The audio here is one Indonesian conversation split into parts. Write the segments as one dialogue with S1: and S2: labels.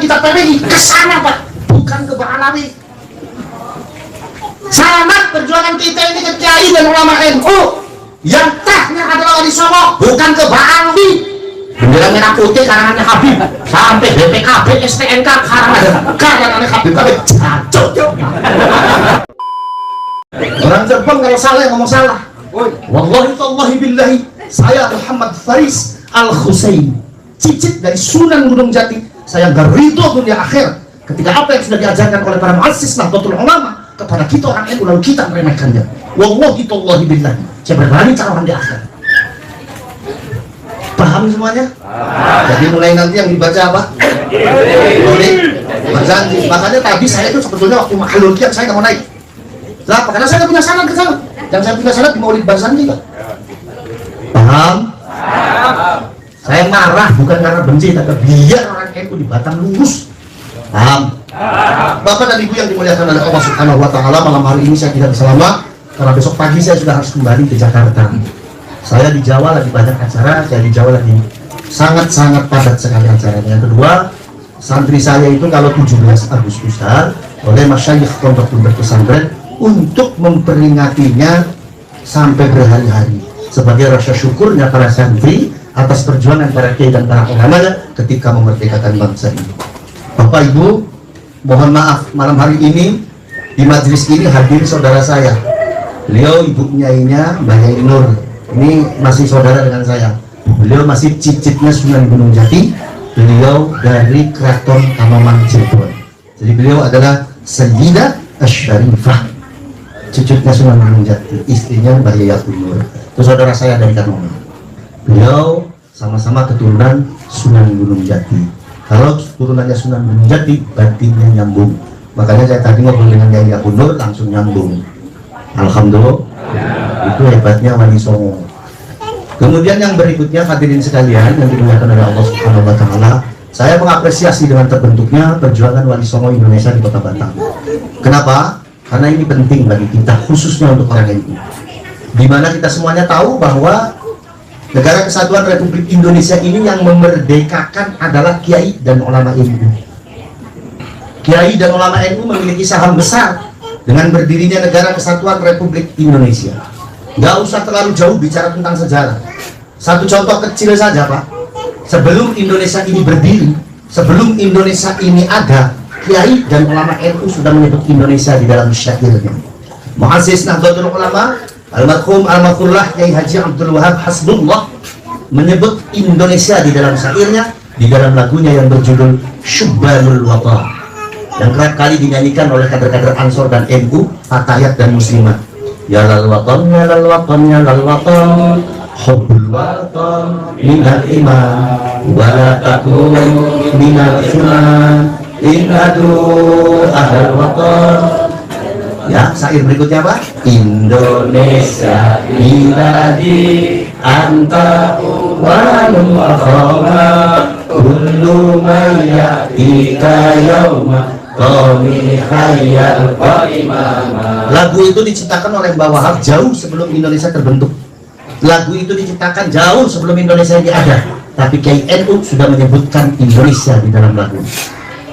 S1: kita PBI ke sana Pak, bukan ke Bang Alawi. Selamat perjuangan kita ini ke kiai dan ulama NU yang tehnya adalah Wali Songo, bukan ke Bang Alawi. Bendera merah putih karangannya Habib, sampai BPKB STNK karangannya Habib jatuh. Orang Jepang kalau salah yang ngomong salah. Wallahi tallahi billahi, saya Muhammad Faris Al-Husain, cicit dari Sunan Gunung Jati. Saya gak ridho dunia akhir ketika apa yang sudah diajarkan oleh para muassis Nahdlatul Ulama kepada kita orang NU lalu kita meremehkannya. Wallahi tallahi billahi, saya berani taruhan di akhir. Paham semuanya? Jadi mulai nanti yang dibaca apa? Janji. Makanya tadi saya itu sebetulnya waktu Mahlul Kiam saya gak mau naik. Kenapa? Karena saya gak punya sanad ke sana. Yang saya punya sanad di Maulid Barzanji kan. Paham? Saya marah bukan karena benci, tapi biar orang NU di Batam lurus. Paham? Bapak dan Ibu yang dimuliakan oleh Allah Subhanahu wa Ta'ala, malam hari ini saya tidak bisa lama karena besok pagi saya sudah harus kembali ke Jakarta. Saya di Jawa lagi banyak acara, saya di Jawa lagi sangat-sangat padat sekali acaranya. Yang kedua, santri saya itu kalau 17 Agustusan oleh masyayikh Pondok Gede Pesantren untuk memperingatinya sampai berhari-hari sebagai rasa syukurnya para santri atas perjuangan para kiai dan para ulama ketika memerdekakan bangsa ini. Bapak Ibu, mohon maaf malam hari ini di majelis ini hadir saudara saya. Beliau ibu nyainya Mbak Yai Nur. Ini masih saudara dengan saya. Beliau masih cicitnya Sunan Gunung Jati. Beliau dari Keraton Kanoman Cirebon. Jadi beliau adalah Sayyidah Asy-Syarifah, cucunya Sunan Gunung Jati, istrinya Mbak Yai Nur. Itu saudara saya dari Kanoman. Beliau sama-sama keturunan Sunan Gunung Jati. Kalau turunannya Sunan Gunung Jati, batinnya nyambung. Makanya saya tadi ngobrol dengan Yai Nur langsung nyambung. Alhamdulillah. Itu hebatnya Wali Songo. Kemudian yang berikutnya hadirin sekalian yang dimuliakan oleh Allah Subhanahu wa Ta'ala, saya mengapresiasi dengan terbentuknya perjuangan Wali Songo Indonesia di Kota Batam. Kenapa? Karena ini penting bagi kita, khususnya untuk orang NU. Di mana kita semuanya tahu bahwa Negara Kesatuan Republik Indonesia ini yang memerdekakan adalah Kiai dan ulama NU. Kiai dan ulama NU memiliki saham besar dengan berdirinya Negara Kesatuan Republik Indonesia. Nggak usah terlalu jauh bicara tentang sejarah. Satu contoh kecil saja Pak. Sebelum Indonesia ini berdiri, sebelum Indonesia ini ada, Kiai dan ulama NU sudah menyebut Indonesia di dalam syairnya. Muassis Nahdlatul Ulama almarhum almarhumlah Kiai Haji Abdul Wahab Hasbullah menyebut Indonesia di dalam syairnya, di dalam lagunya yang berjudul Syubbanul Watan, yang kerap kali dinyanyikan oleh kader-kader Ansor dan NU, Fatayat dan Muslimat. Ya lal watan, ya lal watan, ya lal watan, hubbul watan minal iman, wala takun minal iman, inadu ahal watan. Ya, syair berikutnya apa? Indonesia biladi anta walum akhama kullu man ya'tika yawma qawmi hayyal qa'imama. Lagu itu diciptakan oleh Mbah Wahab jauh sebelum Indonesia terbentuk. Lagu itu diciptakan jauh sebelum Indonesia ini ada. Tapi Kiai NU sudah menyebutkan Indonesia di dalam lagu.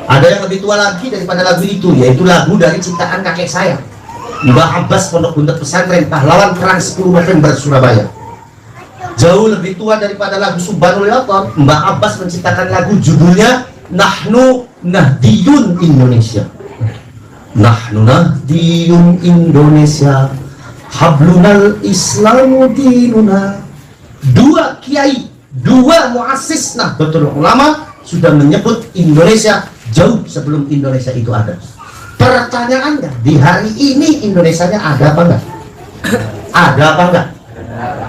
S1: Ada yang lebih tua lagi daripada lagu itu, yaitu lagu dari ciptaan kakek saya, Mbah Abbas Pondok Gede Pesantren, pahlawan perang 10 November Surabaya. Jauh lebih tua daripada lagu Subhanul Watan, Mbah Abbas menciptakan lagu judulnya Nahnu Nahdiyun Indonesia. Nahnu Nahdiyun Indonesia, Hablunal Islamu dinuna. Dua kiai, dua muassis Nahdlatul Ulama sudah menyebut Indonesia jauh sebelum Indonesia itu ada. Pertanyaannya, di hari ini Indonesianya ada apa enggak? Ada apa enggak?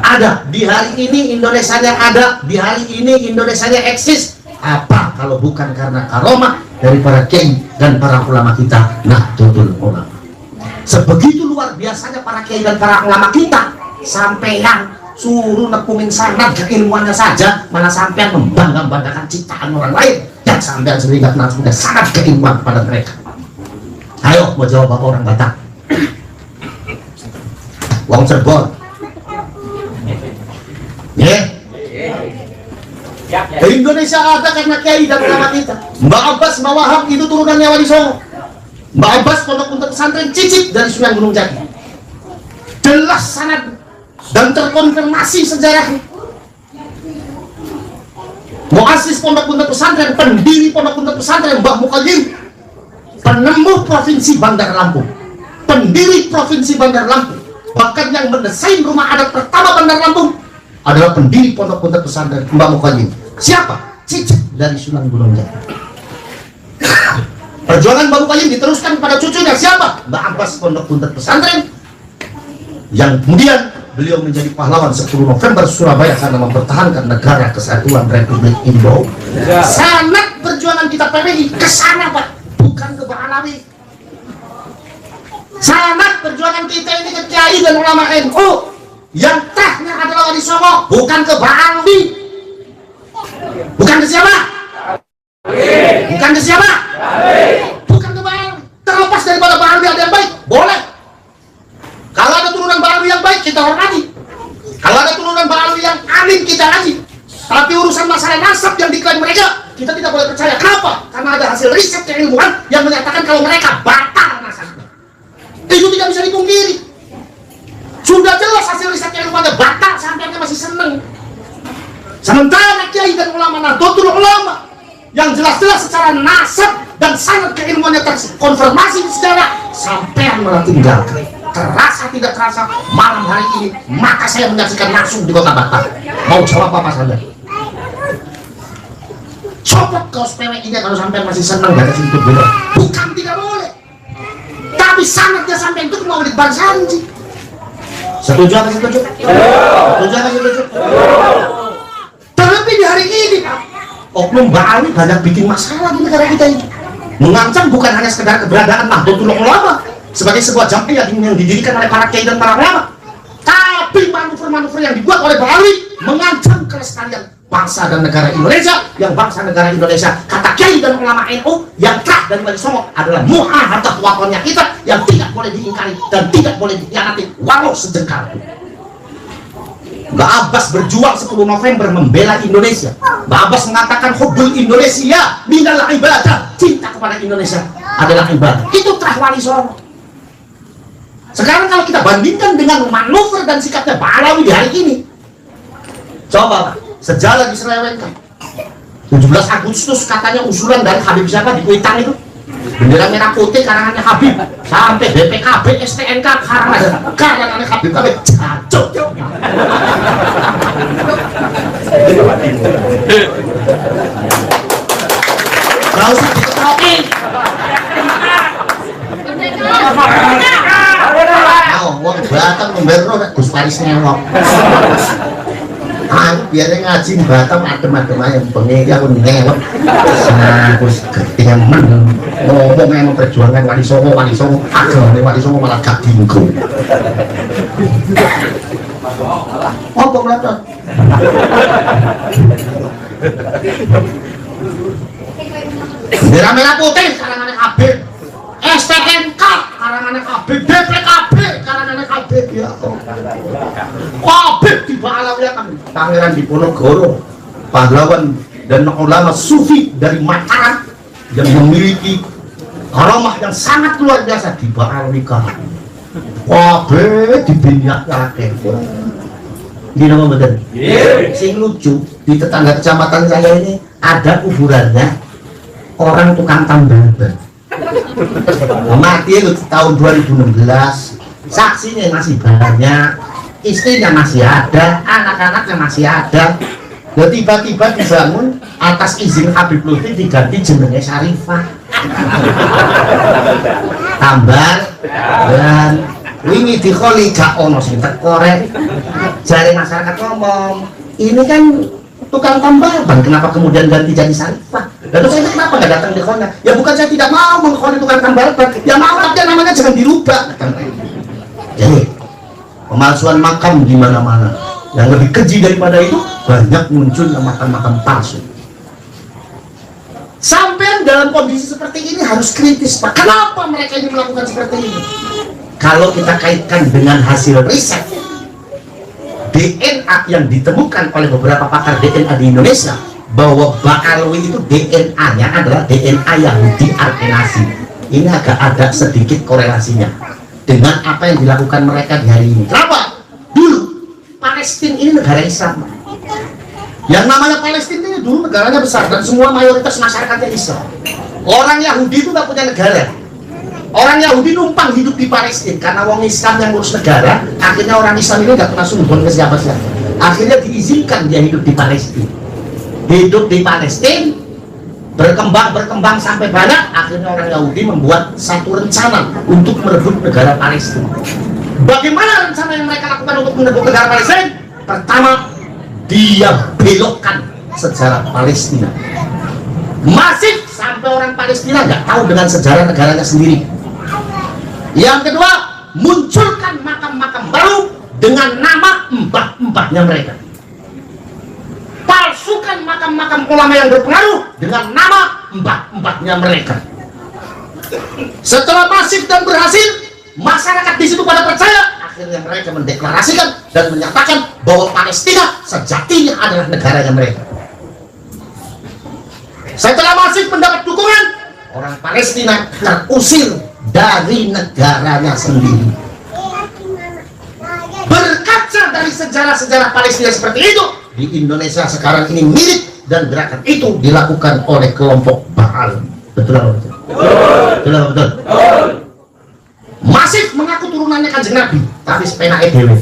S1: Ada. Di hari ini Indonesianya ada, di hari ini Indonesianya eksis. Apa kalau bukan karena karomah dari para kiai dan para ulama kita Nahdlatul Ulama. Sebegitu luar biasanya para kiai dan para ulama kita, sampai yang suruh nekumin sanad keilmuannya saja, malah sampai membangga-banggakan ciptaan orang lain, dan sampai sendiri nggak pernah punya sanad keilmuan pada mereka. Ayo, mau jawab apa orang Batak? Wong Cirebon. Ya. Indonesia ada karena kiai dan ulama kita. Mbak Abbas, Mbak Wahab itu turunannya Wali Songo. Mbak Abbas pondok untuk pesantren Cicip dari Sunan Gunung Jati. Jelas sanad dan terkonfirmasi sejarahnya. Muassis pondok untuk pesantren, pendiri pondok untuk pesantren Mbah Muqayyim, penemu provinsi Bandar Lampung, pendiri provinsi Bandar Lampung, bahkan yang mendesain rumah adat pertama Bandar Lampung adalah pendiri pondok untuk pesantren Mbah Muqayyim. Siapa? Cicip dari Sunan Gunung Jati. Perjuangan Mbah Muqayyim diteruskan kepada cucunya siapa? Mbah Abbas pondok untuk pesantren, yang kemudian beliau menjadi pahlawan 10 November Surabaya karena mempertahankan negara kesatuan Republik Indonesia. Sangat perjuangan kita PBI ke sana, Pak, bukan ke Balawi. Sangat perjuangan kita ini ke kiai dan ulama NU yang tehnya adalah Wali Songo, bukan ke Balawi. Bukan ke siapa? Bukan ke siapa? Bukan ke Balawi. Terlepas daripada Balawi ada yang baik, boleh. Kalau ada turunan Balawi yang baik, kita hormati. Kalau ada turunan Balawi yang alim, kita haji. Tapi urusan masalah nasab yang diklaim mereka, kita tidak boleh percaya. Kenapa? Karena ada hasil riset keilmuan yang menyatakan kalau mereka batal nasabnya. Itu tidak bisa dipungkiri. Sudah jelas hasil riset keilmuannya batal, sampai masih seneng. Sementara kiai dan ulama Nahdlatul Ulama yang jelas-jelas secara nasab dan sanad keilmuannya terkonfirmasi di sejarah, sampai malah tinggalkan. Terasa tidak terasa malam hari ini, maka saya menyaksikan langsung di kota Batam. Mau jawab apa saja? Copot kaos PWI-nya kalau sampai masih senang gak kasih ikut beda. Bukan tidak boleh, tapi sangatnya sampai itu mau dibansanji. Setuju apa setuju? Setuju apa setuju? Terlebih di hari ini, oknum Balawi banyak bikin masalah di negara kita ini. Mengancam bukan hanya sekedar keberadaan Nahdlatul Ulama sebagai sebuah jamiah yang didirikan oleh para kiai dan para ulama, tapi manuver-manuver yang dibuat oleh Balawi mengancam kelestarian bangsa dan negara Indonesia. Yang bangsa negara Indonesia, kata kiai dan ulama NU yang terah dari Wali Songo, adalah mu'ahadah watonnya kita yang tidak boleh diingkari dan tidak boleh dikhianati walau sejengkal. Mbak Abbas berjuang 10 November membela Indonesia. Mbak Abbas mengatakan hubbul Indonesia minal ibadah, cinta kepada Indonesia adalah ibadah. Itu terah Wali Songo. Sekarang kalau kita bandingkan dengan manuver dan sikapnya Balawi di hari ini, coba Pak, sejalan diselewengkan. 17 Agustus katanya usulan dari Habib siapa di Kuitang itu, bendera merah putih karangannya Habib, sampai BPKB STNK karangannya Habib, tapi jatuh. Gak usah dikerokin. Wong Batam membero Gus Paris ngewok. Aku biasanya ngaji Batam adem-adem aja bengi aku ngewok. Gus ketemen ngomong emang perjuangan Wali Songo agamane Wali Songo malah gak dinggo. Apa melatot? Bendera merah putih karangannya Habib, STNK karangannya Habib, BPKB karangannya Habib, ya Habib di Balawi kan Pangeran Diponegoro, pahlawan dan ulama sufi dari Mataram yang memiliki karamah yang sangat luar biasa di Balawi kan. Habib dibinyakke. Ini nama betul. Sing lucu di tetangga kecamatan saya ini ada kuburannya orang tukang tambal ban. Mati itu tahun 2016. Saksinya masih banyak, istrinya masih ada, anak-anaknya masih ada. Dan tiba-tiba dibangun atas izin Habib Lutfi diganti jenenge Syarifah. Tambal dan wingi dikholi gak ono sing teko rek. Jare masyarakat ngomong, ini kan tukang tambal ban, kenapa kemudian ganti jadi Syarifah? Lalu saya kenapa nggak datang di khona? Ya bukan saya tidak mau mengkhoni tukang tambal ban, ya mau, tapi namanya jangan dirubah. Jadi pemalsuan makam di mana-mana. Yang lebih keji daripada itu, banyak munculnya makam-makam palsu. Sampai dalam kondisi seperti ini harus kritis, Pak. Kenapa mereka ini melakukan seperti ini? Kalau kita kaitkan dengan hasil riset DNA yang ditemukan oleh beberapa pakar DNA di Indonesia, bahwa Ba'alwi itu DNA-nya adalah DNA Yahudi Arkenasi. Ini agak ada sedikit korelasinya dengan apa yang dilakukan mereka di hari ini. Kenapa? Dulu Palestina ini negara Islam. Yang namanya Palestina ini dulu negaranya besar dan semua mayoritas masyarakatnya Islam. Orang Yahudi itu nggak punya negara. Orang Yahudi numpang hidup di Palestina karena orang Islam yang ngurus negara. Akhirnya orang Islam ini nggak pernah sumbon ke siapa-siapa. Akhirnya diizinkan dia hidup di Palestina. Hidup di Palestina, berkembang sampai banyak. Akhirnya orang Yahudi membuat satu rencana untuk merebut negara Palestina. Bagaimana rencana yang mereka lakukan untuk merebut negara Palestina? Pertama, dia belokkan sejarah Palestina. Masif sampai orang Palestina nggak tahu dengan sejarah negaranya sendiri. Yang kedua, munculkan makam-makam baru dengan nama mbah-mbahnya mereka. Palsukan makam-makam ulama yang berpengaruh dengan nama mbah-mbahnya mereka. Setelah masif dan berhasil, masyarakat di situ pada percaya. Akhirnya mereka mendeklarasikan dan menyatakan bahwa Palestina sejatinya adalah negaranya mereka. Setelah masif mendapat dukungan, orang Palestina terusir dari negaranya sendiri. Berkaca dari sejarah-sejarah Palestina seperti itu, di Indonesia sekarang ini mirip, dan gerakan itu dilakukan oleh kelompok Baal. Betul apa betul? Betul apa betul? Masif mengaku turunannya Kanjeng Nabi, tapi sepena dewe.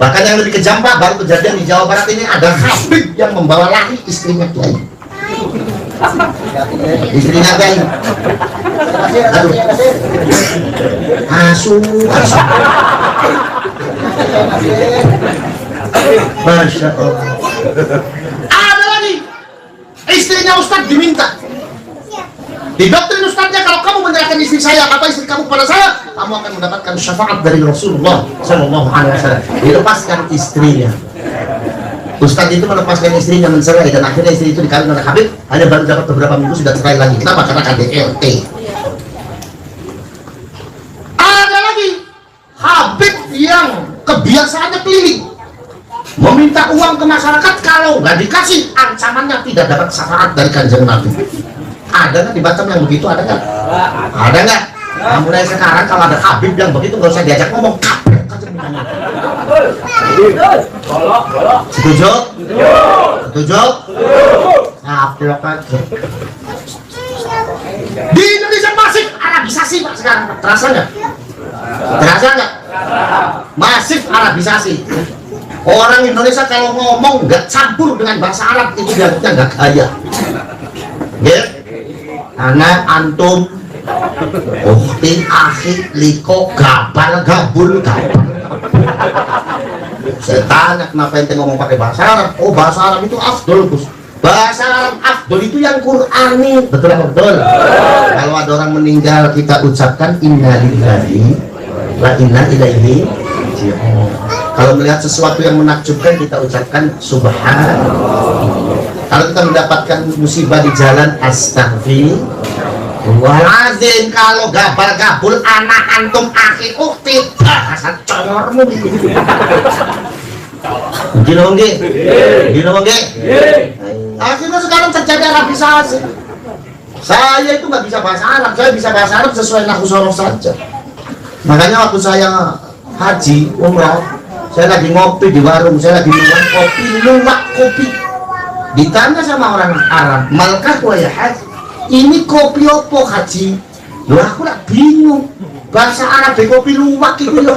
S1: Bahkan yang lebih kejam Pak, baru kejadian di Jawa Barat ini ada Habib yang membawa lari istrinya Kiai. Istrinya Kiai. Aduh. Asu. Masya Allah. Ada lagi istrinya Ustadz diminta. Di doktrin Ustadznya, kalau kamu menyerahkan istri saya, kata istri kamu pada saya, kamu akan mendapatkan syafaat dari Rasulullah Shallallahu Alaihi Wasallam. Dilepaskan istrinya. Ustadz itu melepaskan istrinya mencerai, dan akhirnya istri itu dikawin oleh Habib. Hanya baru dapat beberapa minggu sudah cerai lagi. Kenapa? Karena KDRT. Ada lagi Habib yang kebiasaannya keliling, meminta uang ke masyarakat, kalau nggak dikasih ancamannya tidak dapat syafaat dari Kanjeng Nabi. Ada nggak di Batam yang begitu? Ada nggak? Ada nggak? Nah, mulai sekarang kalau ada Habib yang begitu nggak usah diajak ngomong, kaprek aja mukanya. Setuju? Setuju? Kaprek aja. Di Indonesia masif Arabisasi Pak sekarang. Terasa nggak? Terasa nggak? Masif Arabisasi. Orang Indonesia kalau ngomong nggak campur dengan bahasa Arab itu dianggapnya nggak gaya. Ya? Anak antum, ukti, akhi, liko, gabal, gabul, gabal. Saya tanya kenapa ente ngomong pakai bahasa Arab? Oh, bahasa Arab itu afdol, Gus. Bahasa Arab afdol itu yang Qur'ani. Betul apa betul? Kalau ada orang meninggal, kita ucapkan inna lillahi wa inna ilaihi raji'un. Kalau melihat sesuatu yang menakjubkan, kita ucapkan subhanallah. Kalau kita mendapatkan musibah di jalan, astagfirullahaladzim. Kalau gabal-gabul, anak antum, akhi, ukti, bahasa congormu. Gino nggih? Gino nggih? Akhirnya sekarang terjadi Arabisasi. Saya itu nggak bisa bahasa Arab, saya bisa bahasa Arab sesuai nahwu sorof saja. Makanya waktu saya haji, umrah, saya lagi ngopi di warung, saya lagi minum kopi, luwak kopi. Ditanya sama orang Arab, malkah wa ya haji, ini kopi opo haji? Loh, aku lah bingung, bahasa Arab di kopi luwak itu loh.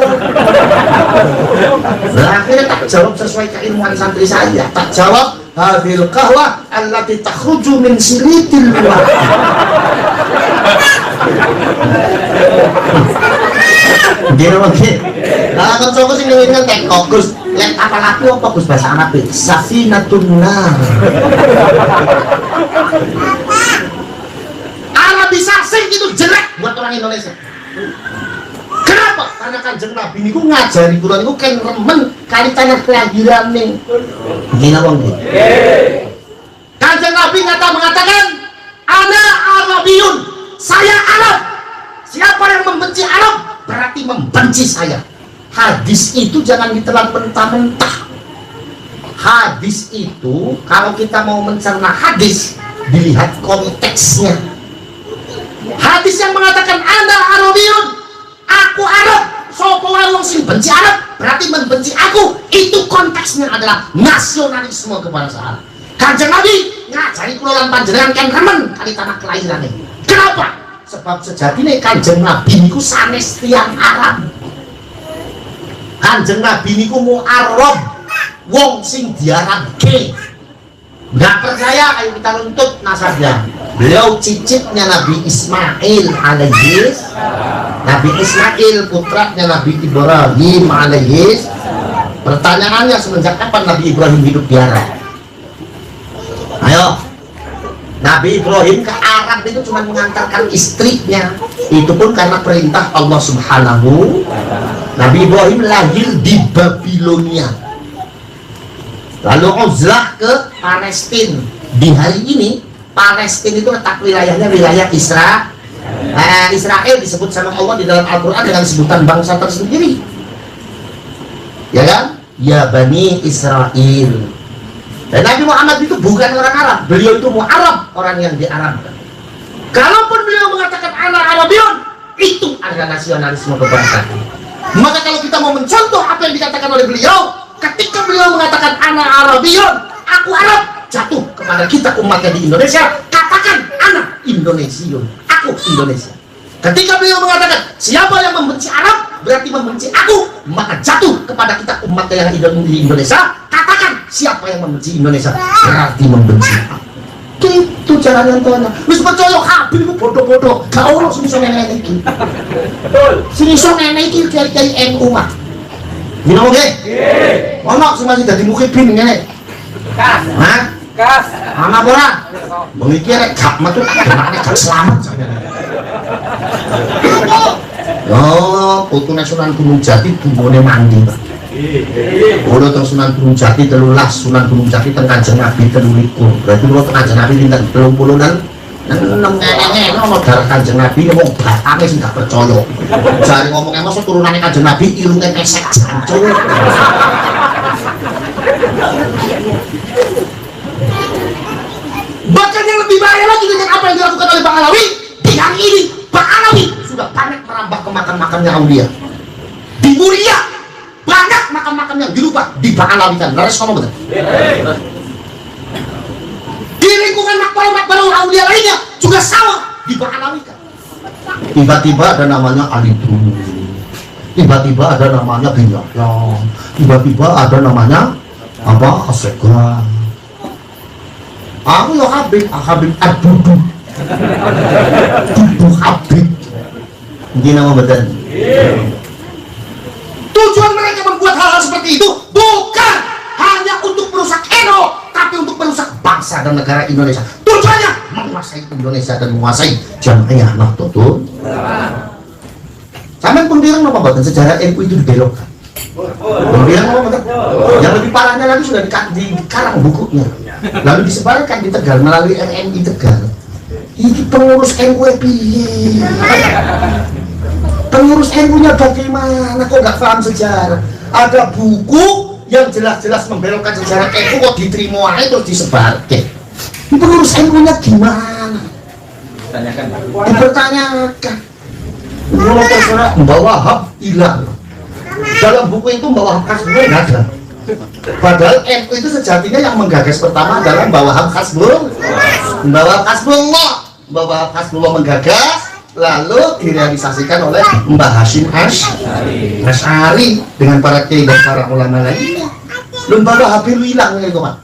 S1: Nah, akhirnya tak jawab sesuai keilmuan santri saya. Tak jawab, hadhil qahwah allati takhruju min silitil luwak. Gini mungkin. Nah, kan soko sing ngene tek Gus, lek apa laku apa Gus bahasa Arab? Safinatun nar. Arabisasi itu jelek buat orang Indonesia. Kenapa? Karena Kanjeng Nabi niku ngajari kula niku ken remen kali tanah kelahiran ning. Gini wong iki. Kanjeng Nabi mengatakan, "Ana Arabiyun." Saya Arab. Siapa yang membenci Arab berarti membenci saya. Hadis itu jangan ditelan mentah-mentah. Hadis itu, kalau kita mau mencerna hadis, dilihat konteksnya. Hadis yang mengatakan ana Arabiyun, aku Arab, sopo wong sing benci Arab berarti membenci aku, itu konteksnya adalah nasionalisme kebangsaan. Kanjeng Nabi ngajari kula lan panjenengan kan remen kali tanah kelairannya. Kenapa? Sebab sejatine Kanjeng Nabi niku sanes tiyang Arab. Kanjeng Nabi niku mau Arab, wong sing diarabke. Nggak percaya, ayo kita nuntut nasabnya. Beliau cicitnya Nabi Ismail alaihis, Nabi Ismail putranya Nabi Ibrahim alaihis. Pertanyaannya, semenjak kapan Nabi Ibrahim hidup di Arab? Ayo, Nabi Ibrahim ke Arab itu cuma mengantarkan istrinya, itu pun karena perintah Allah Subhanahu. Nabi Ibrahim lahir di Babilonia, lalu uzlah ke Palestina. Di hari ini Palestina itu letak wilayahnya wilayah Israel. Israel disebut sama Allah di dalam Al-Quran dengan sebutan bangsa tersendiri, ya kan? Ya Bani Israel. Dan Nabi Muhammad itu bukan orang Arab, beliau itu Arab, orang yang diarabkan. Kalaupun beliau mengatakan ana Arabiyun, itu adalah nasionalisme kebangsaan. Maka kalau kita mau mencontoh apa yang dikatakan oleh beliau, ketika beliau mengatakan ana Arabiyun, aku Arab, jatuh kepada kita umatnya di Indonesia, katakan ana Indonesiun, aku Indonesia. Ketika beliau mengatakan siapa yang membenci Arab berarti membenci aku, maka jatuh kepada kita umatnya yang di Indonesia, katakan siapa yang membenci Indonesia berarti membenci aku. Gitu caranya tuanya. Wis percaya Habib itu bodoh-bodoh, gak ono sing iso nenek iki. Sing iso nenek iki kiai NU mah. Gino nggih? Nggih. Ono sing masih dadi mukhibin ngene. Kas. Hah? Kas. Ana ora? Mengiki rek gak metu anake gak selamat. Oh, putune Sunan Gunung Jati dumbone mandi, Pak. Kulo teng Sunan Gunung Jati 13, Sunan Gunung Jati teng Kanjeng Nabi 13. Berarti kulo teng Kanjeng Nabi pinten 30 dan 6 ngene ono darah Kanjeng Nabi wong batane sing gak percaya. Jare ngomong emoso turunane Kanjeng Nabi ilunge pesek jancuk. Bahkan yang lebih bahaya lagi dengan apa yang dilakukan oleh Bang Alawi, yang ini Bang Alawi sudah banyak merambah ke makam-makamnya aulia. Di Muria banyak makam-makam yang dilupa di Bang Alawi kan. Laris ngomong betul. Di lingkungan makbaro aulia lainnya juga sama di Bang Alawi kan. Tiba-tiba ada namanya Alidu, tiba-tiba ada namanya Binyakya, tiba-tiba ada namanya apa Asegah. Aku ya Habib Adudu Dudu Habib. Ini nama betul. Tujuan mereka membuat hal-hal seperti itu bukan hanya untuk merusak Eno, tapi untuk merusak bangsa dan negara Indonesia. Tujuannya menguasai Indonesia dan menguasai Jamiah Nahdlatul. Sampai pun bilang apa bahkan sejarah NU itu dibelokkan. Bilang apa betul? Yang lebih parahnya lagi sudah dikarang bukunya, lalu disebarkan di Tegal melalui RMI Tegal. Ini pengurus NU piye? Pengurus NU-nya bagaimana? Kok nggak paham sejarah? Ada buku yang jelas-jelas membelokkan sejarah NU kok diterima aja terus disebarkan. Ini pengurus NU-nya gimana? Dipertanyakan. Mulai terserah membawa hak hilang. Dalam buku itu membawa hak khas nggak ada. Padahal NU itu sejatinya yang menggagas pertama adalah membawa hak khas membawa hak khas menggagas, lalu direalisasikan oleh Mbah Hashim Asy'ari dengan para kiai dan para ulama lainnya. Lembaga Habib hilang gitu Pak,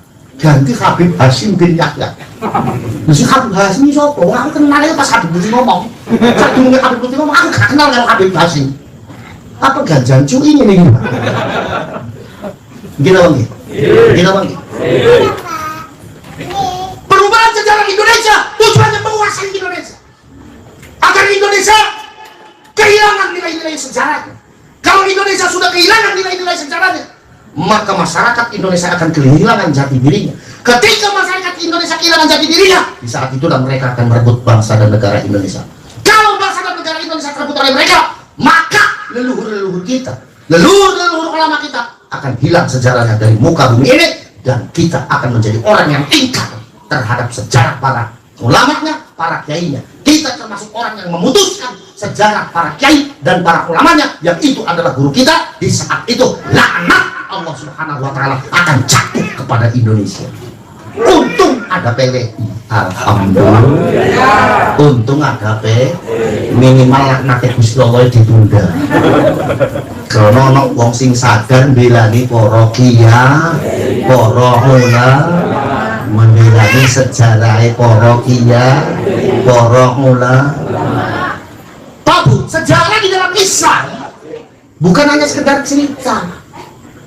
S1: ganti Habib Hashim bin Yahya. Mesti Habib Hashim ini siapa? Aku kenal aja pas Habib Hashim ngomong. Saat dulu Habib Hashim ngomong, aku gak kenal dengan Habib Hashim. Apa ganjan cuy ini nih? Gila bang, gila bang. Perubahan sejarah Indonesia tujuannya menguasai Indonesia agar Indonesia kehilangan nilai-nilai sejarahnya. Kalau Indonesia sudah kehilangan nilai-nilai sejarahnya, maka masyarakat Indonesia akan kehilangan jati dirinya. Ketika masyarakat Indonesia kehilangan jati dirinya, di saat itulah mereka akan merebut bangsa dan negara Indonesia. Kalau bangsa dan negara Indonesia terebut oleh mereka, maka leluhur-leluhur kita, leluhur-leluhur ulama kita akan hilang sejarahnya dari muka bumi ini dan kita akan menjadi orang yang ingkar terhadap sejarah para ulamanya, para kiainya. Kita termasuk orang yang memutuskan sejarah para kiai dan para ulamanya, yang itu adalah guru kita. Di saat itu laknat Allah Subhanahu wa Ta'ala akan jatuh kepada Indonesia. Untung ada PWI, alhamdulillah. Untung ada minimal laknatnya Gusti Allah ditunda. Karena ono wong sing sadar belani para kiai, para ulama, membelani sejarah para kiai, para ulama. Tahu sejarah di dalam Islam bukan hanya sekedar cerita.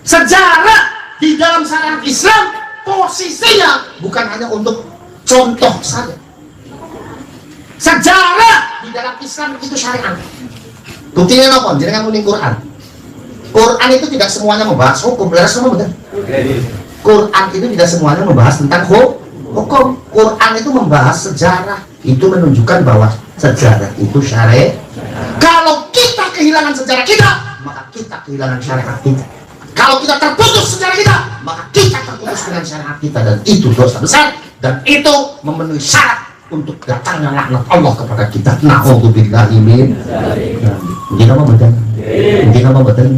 S1: Sejarah di dalam syariat Islam posisinya bukan hanya untuk contoh saja. Sejarah di dalam Islam itu syariat. Buktinya apa? Jadi kamu ning Quran. Quran itu tidak semuanya membahas hukum, beres semua betul. Quran itu tidak semuanya membahas tentang hukum. Quran itu membahas sejarah. Itu menunjukkan bahwa sejarah itu syariat. Kalau kita kehilangan sejarah kita, maka kita kehilangan syariat kita. Kalau kita terputus sejarah kita, maka kita terputus dengan syariat kita, dan itu dosa besar, dan itu memenuhi syarat untuk datangnya laknat Allah kepada kita. Na'udzubillahi min dzalik. Mungkin apa betul?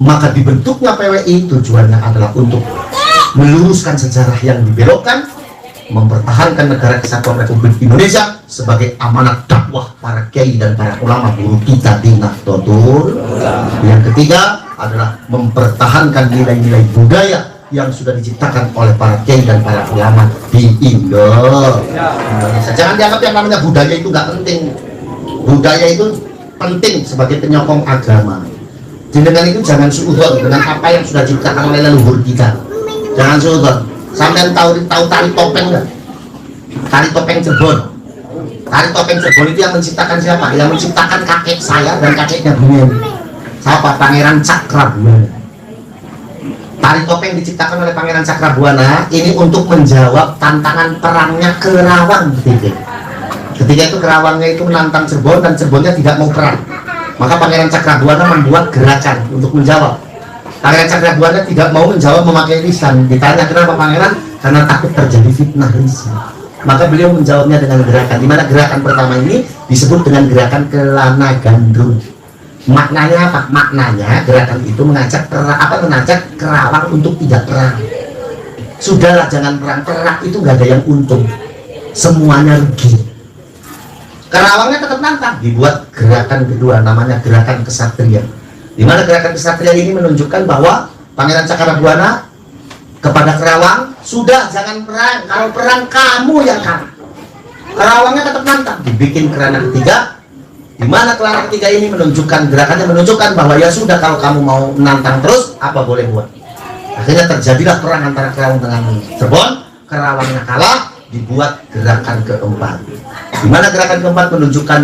S1: Maka dibentuknya PWI tujuannya adalah untuk meluruskan sejarah yang dibelokkan, mempertahankan negara kesatuan Republik Indonesia sebagai amanat dakwah para kiai dan para ulama guru kita di Nahdlatul. Yang ketiga adalah mempertahankan nilai-nilai budaya yang sudah diciptakan oleh para kiai dan para ulama di Indonesia. Jangan dianggap yang namanya budaya itu nggak penting. Budaya itu penting sebagai penyokong agama. Dengan itu jangan suudzon dengan apa yang sudah diciptakan oleh leluhur kita. Jangan suudzon. Sampai tahu tari topeng enggak? Tari topeng Cirebon. Tari topeng Cirebon itu yang menciptakan siapa? Yang menciptakan kakek saya dan kakeknya Bumen. Siapa? Pangeran Cakrabuana. Tari topeng diciptakan oleh Pangeran Cakrabuana ini untuk menjawab tantangan perangnya Kerawang ketika itu Kerawangnya itu menantang Cirebon dan Cirebonnya tidak mau perang. Maka Pangeran Cakrabuana membuat gerakan untuk menjawab. Pangeran Cakrabuana tidak mau menjawab memakai lisan. Ditanya kenapa Pangeran? Karena takut terjadi fitnah lisan. Maka beliau menjawabnya dengan gerakan. Di mana gerakan pertama ini disebut dengan gerakan kelana gandrung. Maknanya apa? Maknanya gerakan itu mengajak Kerawang untuk tidak perang. Sudahlah jangan perang. Perang itu nggak ada yang untung. Semuanya rugi. Kerawangnya tetap nantang. Dibuat gerakan kedua namanya gerakan kesatria. Di mana gerakan kesatria ini menunjukkan bahwa Pangeran Cakrabuana kepada Kerawang, sudah jangan perang, kalau perang kamu yang kalah. Kerawangnya tetap nantang. Dibikin kerana ketiga, di mana kerana ketiga ini menunjukkan gerakannya menunjukkan bahwa ya sudah, kalau kamu mau menantang terus, apa boleh buat. Akhirnya terjadilah perang antara Kerawang dengan Cirebon. Kerawangnya kalah, dibuat gerakan keempat. Di mana gerakan keempat menunjukkan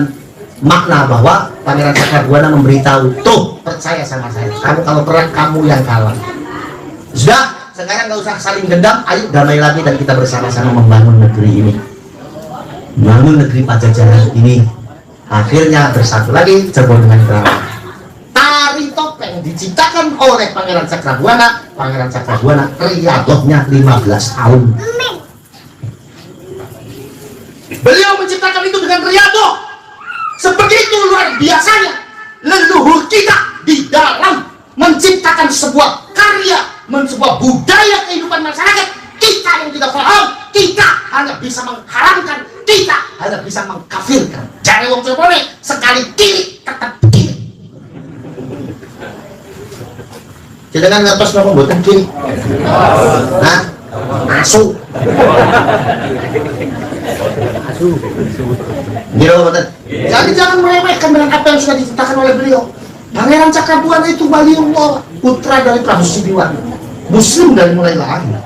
S1: makna bahwa Pangeran Cakrabuana memberitahu, tuh percaya sama saya, kamu kalau perang kamu yang kalah. Sudah, sekarang nggak usah saling dendam, ayo damai lagi dan kita bersama-sama membangun negeri ini, membangun negeri Pajajaran ini. Akhirnya bersatu lagi Cirebon dengan Kerawang. Tari topeng diciptakan oleh Pangeran Cakrabuana. Pangeran Cakrabuana riadohnya 15 tahun. Beliau menciptakan itu dengan riadoh. Sebegitu luar biasanya leluhur kita di dalam menciptakan sebuah karya, sebuah budaya kehidupan masyarakat. Kita yang tidak paham, kita hanya bisa mengharamkan, kita hanya bisa mengkafirkan. Jangan wong Cirebon sekali kiri tetap kiri. Kita kan ngertos ngomong buatan kiri. Nah, masuk. Jadi jangan meremehkan dengan apa yang sudah diciptakan oleh beliau. Pangeran Cakrabuana itu waliullah, putra dari Prabu Siliwangi, muslim dari mulai lahir.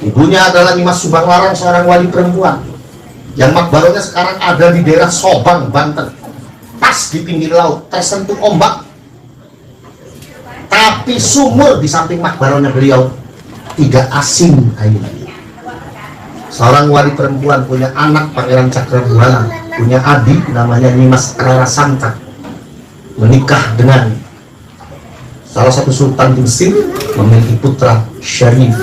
S1: Ibunya adalah Nimas Subanglarang, seorang wali perempuan yang makbaranya sekarang ada di daerah Sobang, Banten, pas di pinggir laut, tersentuh ombak. Tapi sumur di samping makbaranya beliau tidak asin airnya. Seorang wali perempuan punya anak Pangeran Cakrabuana, punya adik namanya Nimas Rara Santa, menikah dengan salah satu sultan di Mesir memiliki putra Syarif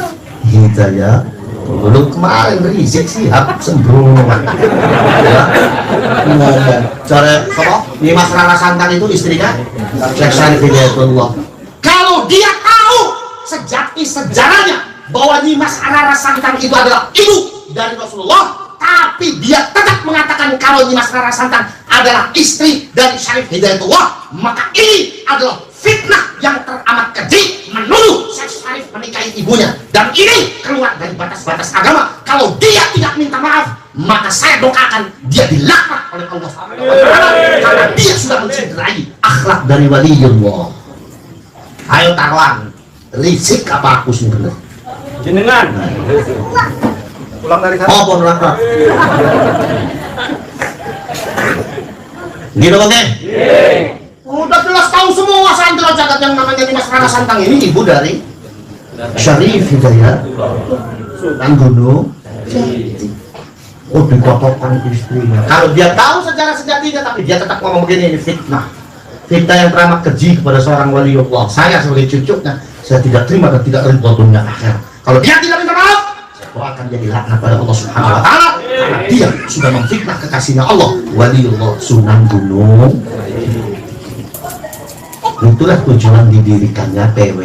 S1: Hidayat. Belum kemarin berisik sih, sembrono. Ya. Cara apa? Nimas Rara Santang itu istrinya Syekh Syarif Hidayatullah. Kalau dia tahu sejati sejarahnya bahwa Nimas Rara Santang itu adalah ibu dari Rasulullah, tapi dia tetap mengatakan kalau Nimas Rara Santang adalah istri dari Syarif Hidayatullah, maka ini adalah fitnah yang teramat keji menuduh Syekh Syarif menikahi ibunya, dan ini keluar dari batas-batas agama. Kalau dia tidak minta maaf, maka saya doakan dia dilaknat oleh Allah karena dia sudah mencederai akhlak dari waliullah. Ayo taruhan, risik apa aku sih bener?
S2: Jenengan pulang dari sana.
S1: Oh, pun rapat. Gitu oke? Udah jelas tahu semua santri jagat yang namanya Nimas Rara Santang ini ibu dari Syarif Hidayat Sultan Gunung Jati. Oh, dikotokan istrinya. Kalau dia tahu sejarah sejatinya, tapi dia tetap ngomong begini, ini fitnah. Fitnah yang teramat keji kepada seorang waliullah. Saya sebagai cucunya, saya tidak terima dan tidak ridho dunia akhir. Kalau dia tidak minta maaf, saya doakan dia dilaknat pada Allah Subhanahu wa taala karena dia sudah memfitnah kekasihnya Allah, waliullah Sunan Gunung. Itulah tujuan didirikannya PW